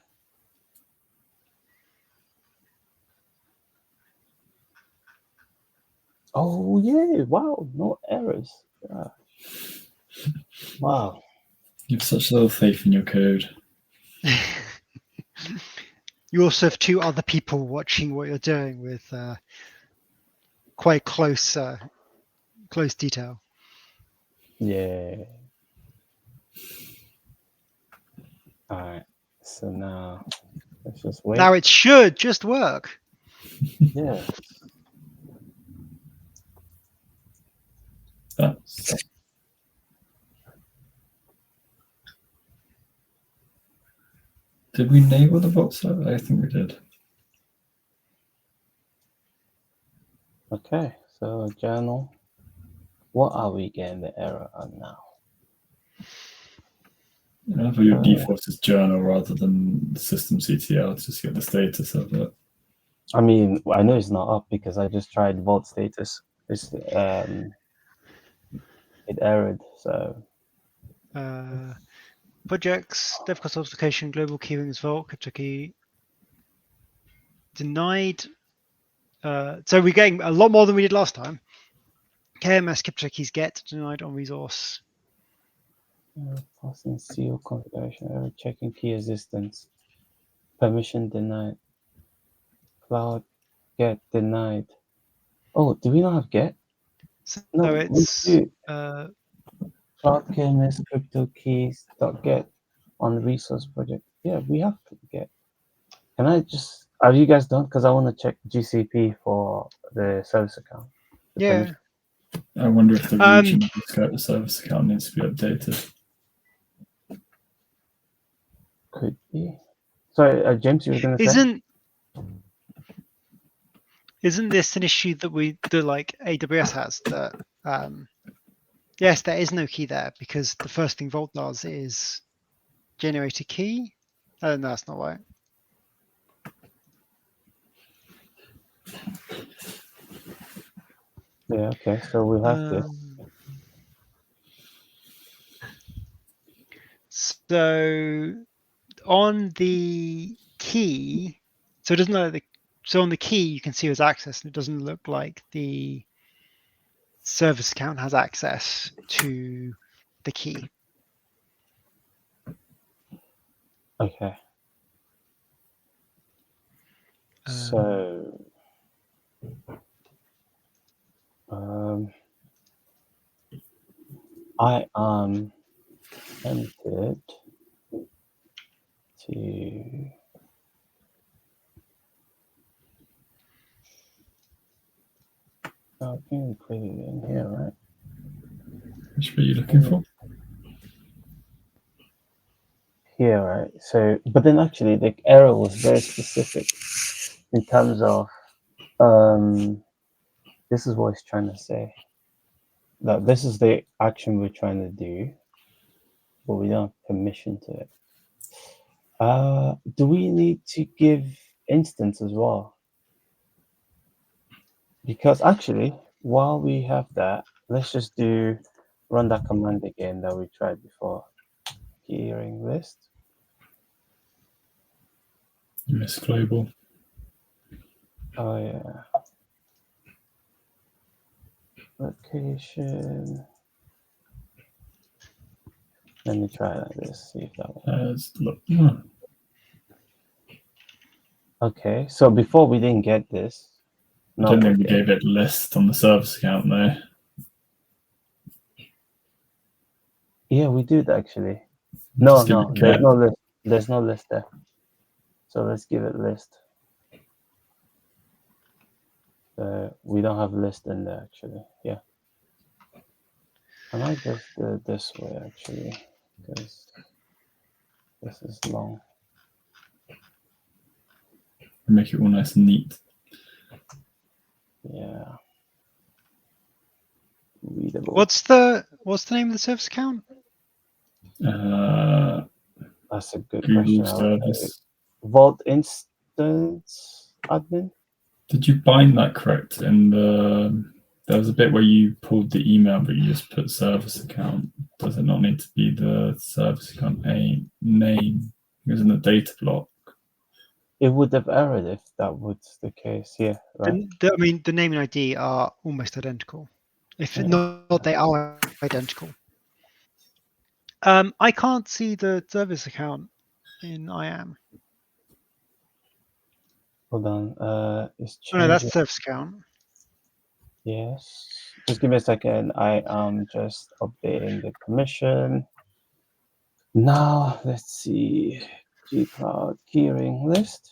S2: Oh yeah! Wow, no errors. Wow.
S1: You have such little faith in your code.
S3: You also have two other people watching what you're doing with quite close detail.
S2: Yeah. All right. So now let's just wait.
S3: Now it should just work.
S2: Yeah.
S1: Did we enable the bot server? I think we did.
S2: Okay, so journal. What are we getting the error on now?
S1: For your default is journal rather than systemctl to just get the status of it.
S2: I mean, I know it's not up because I just tried vault status. It's it errored, so.
S3: Projects, dev cost authentication, global keyring as vault, crypto key denied. So we're getting a lot more than we did last time. KMS crypto keys get denied on resource.
S2: Passing seal configuration error, checking key existence. Permission denied. Cloud get denied. Oh, do we not have get?
S3: So
S2: No,
S3: it's
S2: Cloud KMS crypto keys .get on the resource project. Yeah, we have get. Can I just? Are you guys done? Because I want to check GCP for the service account.
S3: Yeah.
S1: I wonder if the region of the service account needs to be updated.
S2: Could be. Sorry, James, you were going to say?
S3: Isn't this an issue that like AWS has that yes, there is no key there because the first thing Vault does is generate a key No, that's not right.
S2: Yeah, okay, so we have this.
S3: So on the key, so it doesn't look like so on the key you can see it has access, and it doesn't look like the service account has access to the key.
S2: Okay. So I am tempted to I can put it in here, right?
S1: Which bit are you looking for?
S2: Here, right? So, but then actually the error was very specific in terms of this is what it's trying to say. That this is the action we're trying to do, but we don't have permission to it. Do we need to give instance as well? Because actually, while we have that, let's just run that command again that we tried before. Gearing list.
S1: You miss global.
S2: Oh yeah. Location. Let me try like this, see if that works. Okay, so before we didn't get this.
S1: I don't think we gave it list on the service account though.
S2: Yeah, we did actually. No, there's no list. There's no list there. So let's give it list. We don't have list in there actually. Yeah. I might just do it this way actually, because this is long.
S1: Make it all nice and neat.
S2: Yeah. Readable.
S3: What's the name of the service account?
S2: That's a good
S1: Google
S2: question.
S1: service.
S2: Vault instance admin.
S1: Did you bind that correct in the? There was a bit where you pulled the email, but you just put service account. Does it not need to be the service account name? It was in the data block.
S2: It would have errored if that was the case. Yeah, right.
S3: I mean, the name and ID are almost identical. If not, they are identical. I can't see the service account in IAM.
S2: Hold on. It's changing.
S3: Oh, no, that's the service account.
S2: Yes. Just give me a second. I am just updating the permission. Now let's see. G-Cloud keyring list.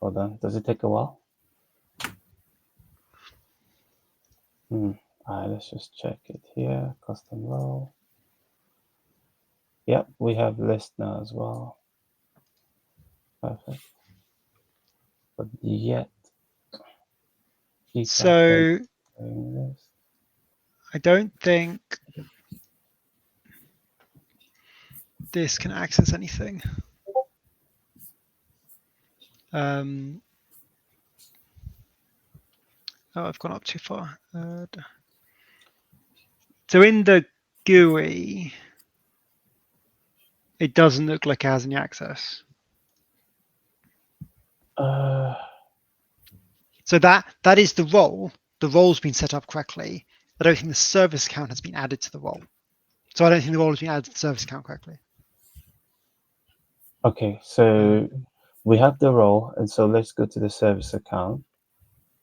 S2: Hold on. Does it take a while? Alright, let's just check it here. Custom role. Yep, we have list now as well. Perfect. But yet,
S3: So
S2: list.
S3: I don't think this can access anything. Oh, I've gone up too far. So in the GUI, it doesn't look like it has any access. So that is the role. The role's been set up correctly. I don't think the service account has been added to the role. So I don't think the role has been added to the service account correctly.
S2: Okay, so we have the role, and so let's go to the service account.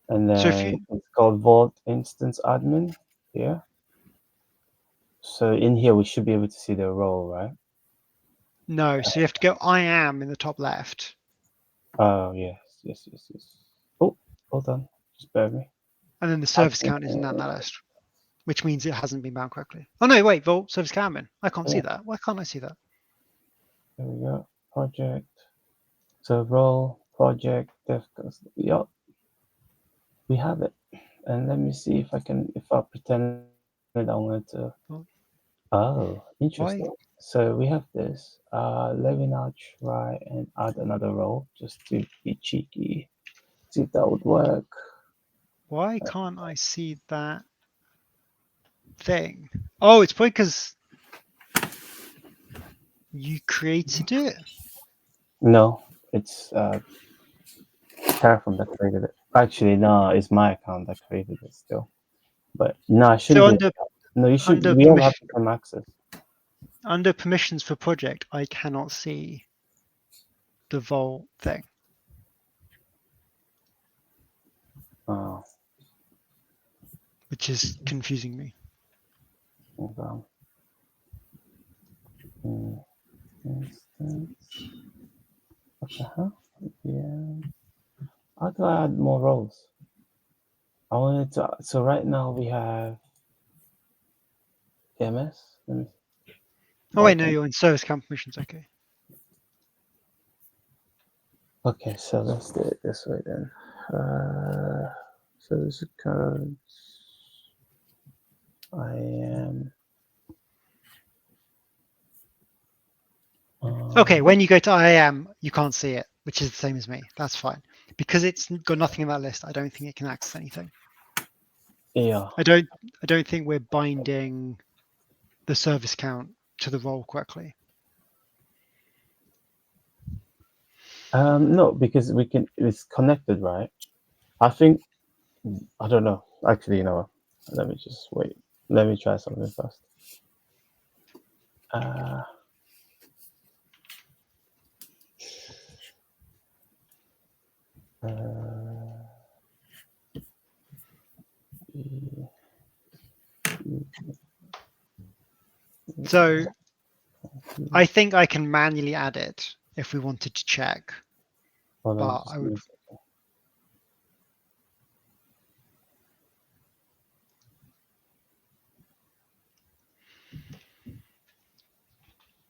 S2: And then it's called Vault Instance Admin here. So in here, we should be able to see the role, right?
S3: No, so you have to go IAM in the top left.
S2: Oh, yes. Oh, hold on. Just bear with me.
S3: And then the service account isn't on that list, which means it hasn't been bound correctly. Oh, no, wait, Vault Service Account Admin. I can't see that. Why can't I see that?
S2: There we go. Project. So role, project, dev. Yep. We have it. And let me see if I pretend that I wanted to. Oh, interesting. So we have this. Let me now try and add another role just to be cheeky. See if that would work.
S3: Why can't I see that thing? Oh, it's probably because you created it.
S2: No, it's Terraform that created it. Actually, no, it's my account that created it still. But no, I shouldn't
S3: So
S2: be. No, you should.
S3: under
S2: We all have the same access.
S3: under permissions for project, I cannot see the Vault thing.
S2: Oh,
S3: which is confusing me.
S2: hold on. Instance. What the hell? Yeah. How do I add more roles? I wanted to. So right now we have MS.
S3: Oh wait, no, you're in service account permissions. Okay.
S2: Okay, so let's do it this way then. Service accounts. I am.
S3: Okay, when you go to IAM, you can't see it, which is the same as me. That's fine. Because it's got nothing in that list, I don't think it can access anything.
S2: Yeah.
S3: I don't think we're binding the service count to the role correctly.
S2: No, because we can. It's connected, right? I think. I don't know. Actually, you know what? Let me just wait. Let me try something first.
S3: So I think I can manually add it if we wanted to check.
S2: Hold on,
S3: But I would.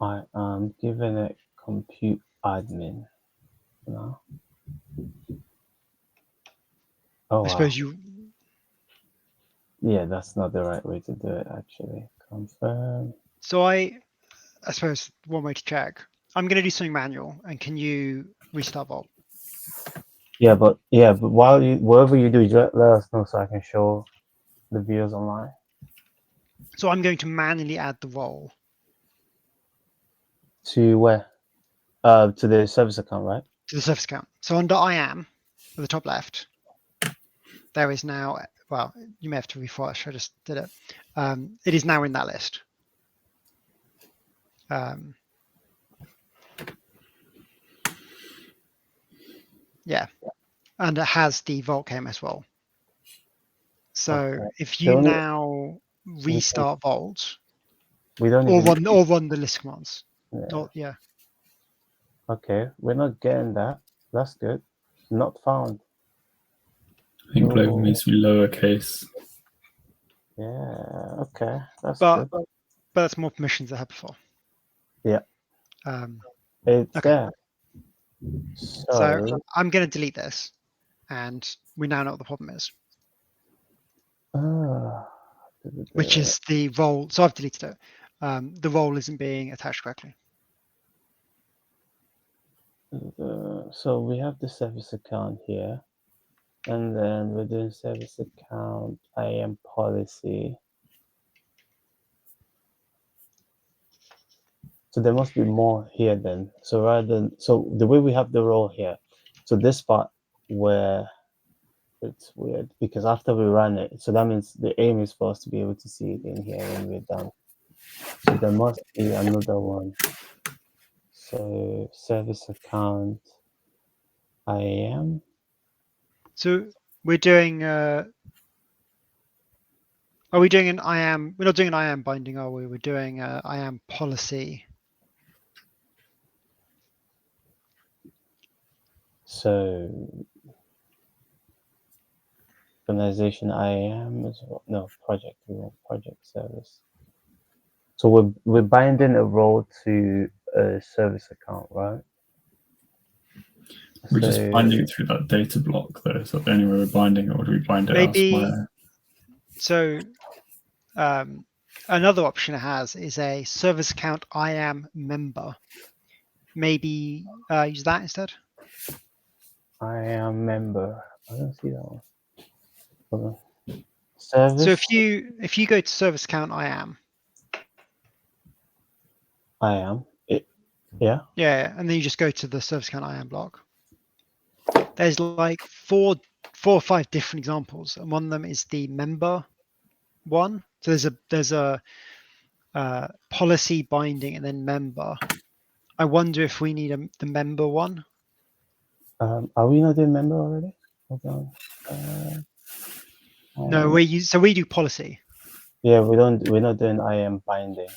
S2: I am giving it compute admin. No. Oh,
S3: I suppose you.
S2: Yeah, that's not the right way to do it. Actually, confirm.
S3: So I suppose one way to check. I'm going to do something manual, and can you restart Vault?
S2: Yeah, but whatever you do, let us know so I can show the viewers online.
S3: So I'm going to manually add the role.
S2: To where? To the service account, right?
S3: To the service account. So under IAM, at the top left, there is now, well, you may have to refresh, I just did it. It is now in that list. Yeah, and it has the Vault KMS role. So
S2: Okay.
S3: if you now restart Vault,
S2: we don't
S3: or run the list commands.
S2: Yeah.
S3: Yeah.
S2: Okay, we're not getting that. That's good. Not found.
S1: I think global needs to be lowercase.
S2: Yeah. Okay, that's
S3: but,
S2: good.
S3: But that's more permissions than I had before.
S2: Yeah. It's
S3: okay.
S2: there.
S3: So I'm going to delete this, and we now know what the problem is. Which is the role. So I've deleted it. The role isn't being attached correctly.
S2: So we have the service account here, and then we're doing service account IAM policy. So there must be more here then. So the way we have the role here, so this part where it's weird because after we run it, so that means the aim is for us to be able to see it in here when we're done. So there must be another one. So service account IAM.
S3: So we're doing. Are we doing an IAM? We're not doing an IAM binding, are we? We're doing IAM policy.
S2: So organization IAM is what? No, project. We want project service. So we're binding a role to a service account, right?
S1: We're just binding it through that data block though. Is that the only way we're binding it, or do we bind it elsewhere?
S3: So another option it has is a service account IAM member. Maybe use that instead.
S2: IAM member. I don't see that one. Hold on. Service.
S3: So if you go to service account IAM.
S2: IAM. Yeah.
S3: Yeah, and then you just go to the service account IAM block. There's like four or five different examples, and one of them is the member one. So there's a policy binding and then member. I wonder if we need the member one.
S2: Are we not doing member already? Hold on.
S3: No, we do policy.
S2: Yeah, we're not doing IAM binding.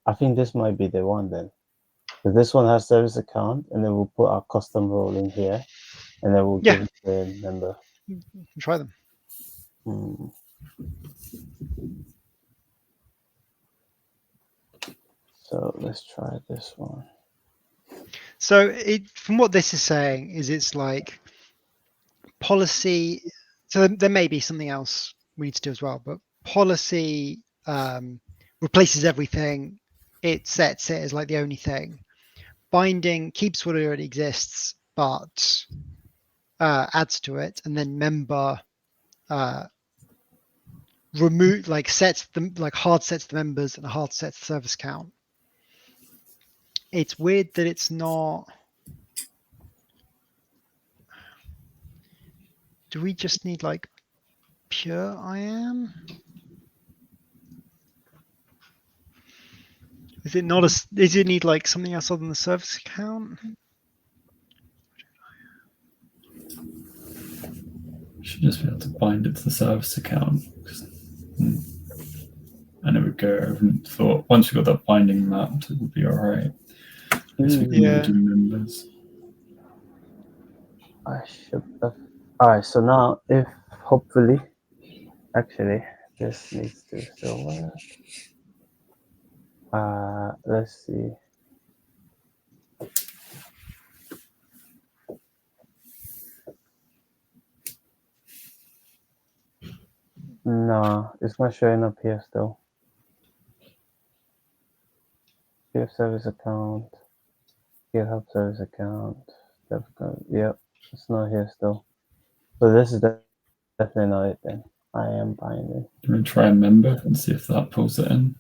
S2: I think this might be the one then. So this one has service account, and then we'll put our custom role in here, and then we'll give it the member.
S3: Try them.
S2: So let's try this one.
S3: So from what this is saying is it's like policy. So there may be something else we need to do as well, but policy replaces everything. It sets it as like the only thing. Binding keeps what already exists, but adds to it, and then member remove sets them hard sets the members and hard sets the service count. It's weird that it's not. Do we just need like pure IAM? Is it not does it need like something else other than the service account?
S1: Should just be able to bind it to the service account. And it would go over and thought once we got that binding mapped, it would be all right.
S3: Yeah.
S1: Do members.
S2: I should have. All right. So now, if hopefully, actually, this needs to still work. Let's see. No, it's not showing up here still. GitHub service account, GitHub service account. Yep, it's not here still. So this is definitely not it then. IAM binding.
S1: I'm going to try a member and see if that pulls it in.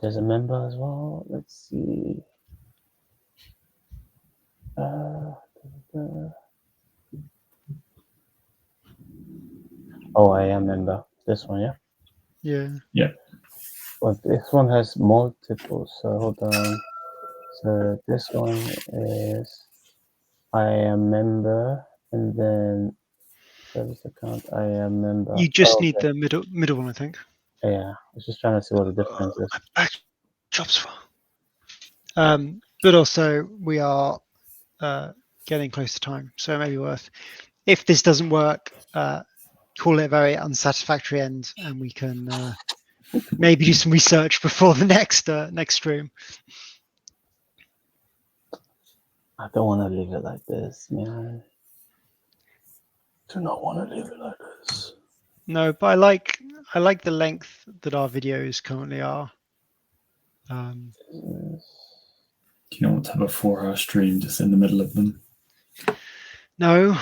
S2: There's a member as well. Let's see. Oh, IAM member. This one, yeah?
S3: Yeah.
S1: Yeah.
S2: Well, this one has multiple, so hold on. So this one is IAM member, and then service account IAM member.
S3: You just need the middle one, I think.
S2: Yeah, I was just trying to see what the difference is.
S3: Jobs for. But also we are getting close to time, so it may be worth. If this doesn't work, call it a very unsatisfactory end, and we can maybe do some research before the next stream.
S2: I don't want to leave it like this, man. Do not want to leave it like this.
S3: No, but I like the length that our videos currently are.
S1: Do you not want to have a 4-hour stream just in the middle of them?
S3: No.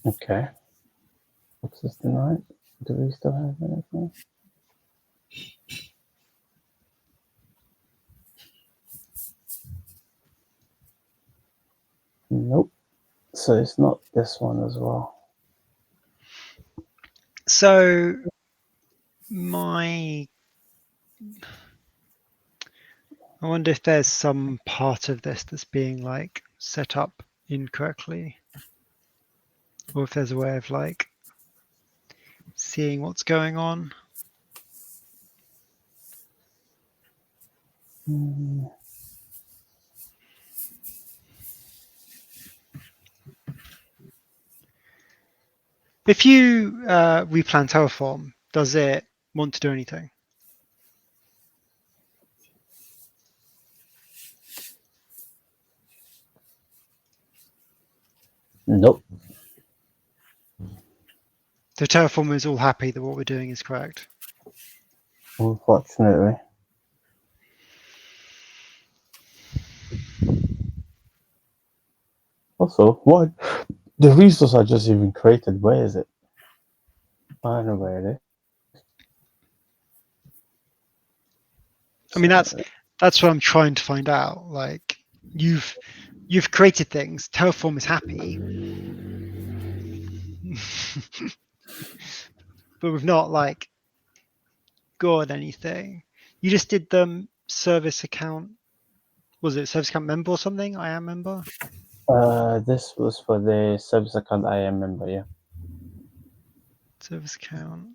S2: Okay. What's this tonight? Do we still have anything? Nope. So it's not this one as well.
S3: So I wonder if there's some part of this that's being like set up incorrectly, or if there's a way of like seeing what's going on. If you replan Terraform, does it want to do anything?
S2: Nope.
S3: So Terraform is all happy that what we're doing is correct.
S2: Unfortunately. Also, what? The resource I just even created, where is it? I don't know where it is.
S3: I mean, that's what I'm trying to find out. Like, you've created things. Terraform is happy, but we've not like got anything. You just did the service account. Was it service account member or something? I am member.
S2: This was for the service account I am member, yeah.
S3: Service account.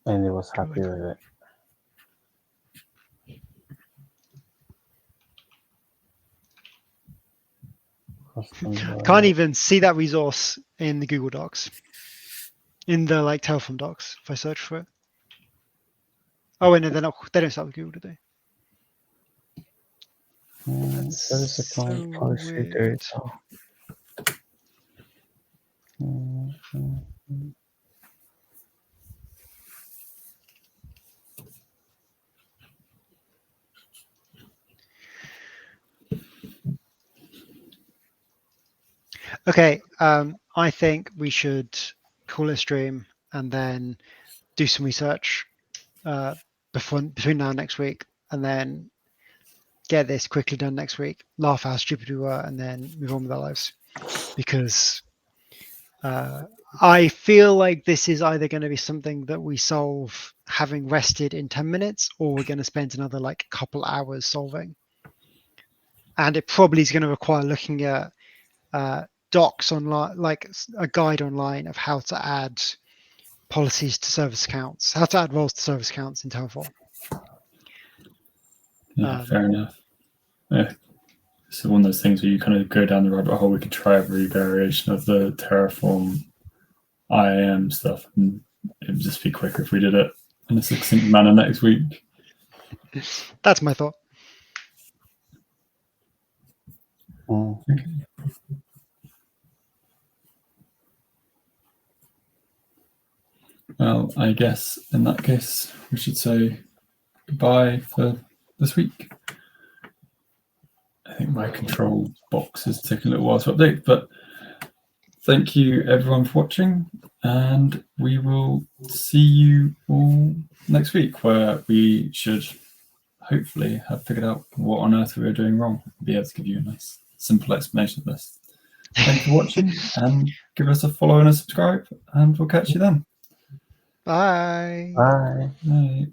S2: And it was happy with it.
S3: Can't even see that resource in the Google Docs, in the like Terraform docs. If I search for it. Oh wait, no, they don't start with Google, do they?
S2: Service account policy data.
S3: Okay, I think we should call it a stream and then do some research between now and next week, and then get this quickly done next week, laugh how stupid we were, and then move on with our lives. Because I feel like this is either going to be something that we solve having rested in 10 minutes, or we're going to spend another like couple hours solving. And it probably is going to require looking at docs online, like a guide online of how to add policies to service accounts, how to add roles to service accounts in Terraform.
S1: Yeah, fair enough. Yeah. So one of those things where you kind of go down the rabbit hole. We could try every variation of the Terraform IAM stuff, and it would just be quicker if we did it in a succinct manner next week.
S3: That's my thought.
S1: Okay. Well, I guess in that case, we should say goodbye for this week. I think my control box is taking a little while to update, but thank you everyone for watching, and we will see you all next week, where we should hopefully have figured out what on earth we were doing wrong. Be able to give you a nice, simple explanation of this. Thanks for watching, and give us a follow and a subscribe, and we'll catch you then.
S3: Bye.
S2: Bye.
S1: Bye.